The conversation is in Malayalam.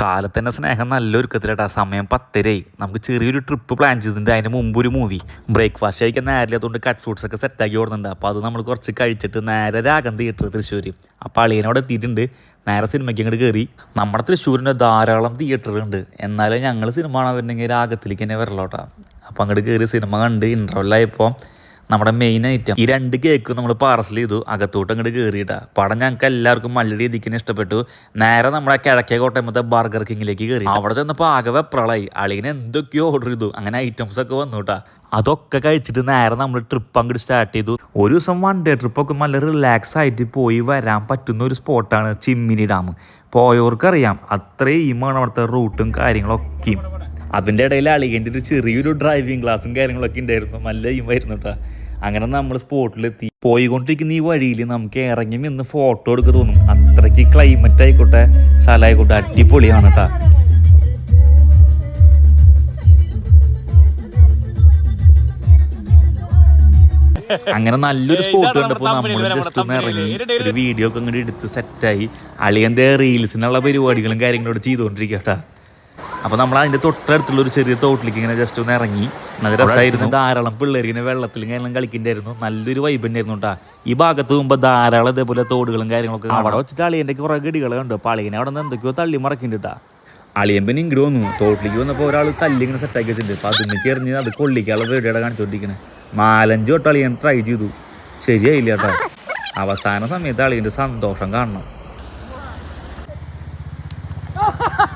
കാലത്തന്നെ സ്നേഹം നല്ലൊരുക്കത്തിലാട്ടാ. സമയം 10:30. നമുക്ക് ചെറിയൊരു ട്രിപ്പ് പ്ലാൻ ചെയ്തിട്ടുണ്ട്. അതിന് മുമ്പ് ഒരു മൂവി. ബ്രേക്ക്ഫാസ്റ്റ് കഴിക്കാൻ നേരില്ലാത്തതുകൊണ്ട് കട്ട് ഫ്രൂട്ട്സ് ഒക്കെ സെറ്റാക്കി ഓടുന്നുണ്ട്. അപ്പോൾ അത് നമ്മൾ കുറച്ച് കഴിച്ചിട്ട് നേരെ രാഗം തിയേറ്റർ തൃശ്ശൂർ. അപ്പോൾ അളിയനോട് എത്തിയിട്ടുണ്ട്. നേരെ സിനിമയ്ക്ക് അങ്ങോട്ട് കയറി. നമ്മുടെ തൃശ്ശൂരിൻ്റെ ധാരാളം തിയേറ്ററുണ്ട്. എന്നാലും ഞങ്ങൾ സിനിമ കാണാൻ വരുന്നെങ്കിൽ രാഗത്തിലേക്ക് തന്നെ വരലോട്ടാ. അപ്പോൾ അങ്ങോട്ട് കയറി സിനിമ കണ്ട് ഇൻ്റർവെല്ലായപ്പോൾ നമ്മുടെ മെയിൻ ഐറ്റം ഈ 2 കേക്ക് നമ്മൾ പാർസൽ ചെയ്തു. അകത്തോട്ട് അങ്ങോട്ട് കയറിയിട്ടാ. പടം ഞങ്ങൾക്ക് എല്ലാവർക്കും നല്ല രീതിക്ക് ഇഷ്ടപ്പെട്ടു. നേരെ നമ്മുടെ കിഴക്കേ കോട്ടയത്തെ ബർഗർ കിങ്ങിലേക്ക് കയറി. അവിടെ ചെന്നപ്പോൾ ആകെ വെപ്രളായി. അളിയനെ എന്തൊക്കെയോ ഓർഡർ ചെയ്തു. അങ്ങനെ ഐറ്റംസ് ഒക്കെ വന്നു കേട്ടാ. അതൊക്കെ കഴിച്ചിട്ട് നേരെ നമ്മൾ ട്രിപ്പ് അങ്ങോട്ട് സ്റ്റാർട്ട് ചെയ്തു. ഒരു ദിവസം 1 ഡേ ട്രിപ്പൊക്കെ നല്ല റിലാക്സ് ആയിട്ട് പോയി വരാൻ പറ്റുന്ന ഒരു സ്പോട്ടാണ് ചിമ്മിനി ഡാം. പോയവർക്കറിയാം അത്രയും ഈമാണ് അവിടുത്തെ റൂട്ടും കാര്യങ്ങളൊക്കെയും. അതിൻ്റെ ഇടയിൽ അളിയൻ്റെ ഒരു ചെറിയൊരു ഡ്രൈവിംഗ് ക്ലാസ്സും കാര്യങ്ങളൊക്കെ ഉണ്ടായിരുന്നു. നല്ല ഈമായിരുന്നു കേട്ടോ. അങ്ങനെ നമ്മൾ സ്പോട്ടിലെത്തി. പോയിക്കൊണ്ടിരിക്കുന്ന ഈ വഴിയിൽ നമുക്ക് ഇറങ്ങി നിന്ന് ഫോട്ടോ എടുക്കുക തോന്നും. അത്രയ്ക്ക് ക്ലൈമറ്റ് ആയിക്കോട്ടെ സ്ഥലമായിക്കോട്ടെ അടിപൊളിയാണ് കേട്ടോ. അങ്ങനെ നല്ലൊരു സ്പോട്ട് കണ്ടപ്പോൾ നമ്മൾ ജസ്റ്റ് ഒന്ന് ഇറങ്ങി ഒരു വീഡിയോ ഒക്കെ അങ്ങോട്ട് എടുത്ത് സെറ്റായി. അളിയൻ്റെ റീൽസിനുള്ള പരിപാടികളും കാര്യങ്ങളോട് ചെയ്തുകൊണ്ടിരിക്കുക കേട്ടോ. അപ്പോൾ നമ്മൾ അതിൻ്റെ തൊട്ടടുത്തുള്ള ഒരു ചെറിയ തോട്ടിലേക്ക് ഇങ്ങനെ ജസ്റ്റ് ഒന്ന് ഇറങ്ങി. നല്ല രസമായിരുന്നു. ധാരാളം പിള്ളേർ ഇങ്ങനെ വെള്ളത്തിൽ ഇങ്ങനെ കളിക്കുന്നുണ്ടായിരുന്നു. നല്ലൊരു വൈബ് ഉണ്ടായിരുന്നു കേട്ടോ. ഈ ഭാഗത്ത് പോകുമ്പോൾ ധാരാളം ഇതേപോലെ തോടുകളും കാര്യങ്ങളൊക്കെ. അവിടെ വെച്ചിട്ട് അളിയൻ്റെ കുറേ ഗടികൾ കണ്ടു. അപ്പോൾ അളിയനെ അവിടെ നിന്ന് എന്തൊക്കെയോ തള്ളി മറക്കുന്നുണ്ട് കേട്ടോ. അളിയൻ പിന്നെ ഇങ്ങോട്ട് വന്നു. തോട്ടിലേക്ക് വന്നപ്പോൾ ഒരാൾ തല്ലിങ്ങനെ സെറ്റാക്കി വെച്ചിട്ടുണ്ട്. അപ്പോൾ അതിലേക്ക് എറിഞ്ഞ് അത് കൊള്ളിക്കാനുള്ള വീഡിയോടെ കാണിച്ചുകൊണ്ടിരിക്കുന്നത്. 4-5 വട്ടം അളിയൻ ട്രൈ ചെയ്തു. ശരിയായില്ല കേട്ടോ. അവസാന സമയത്ത് അളിയൻ്റെ സന്തോഷം കാണണം.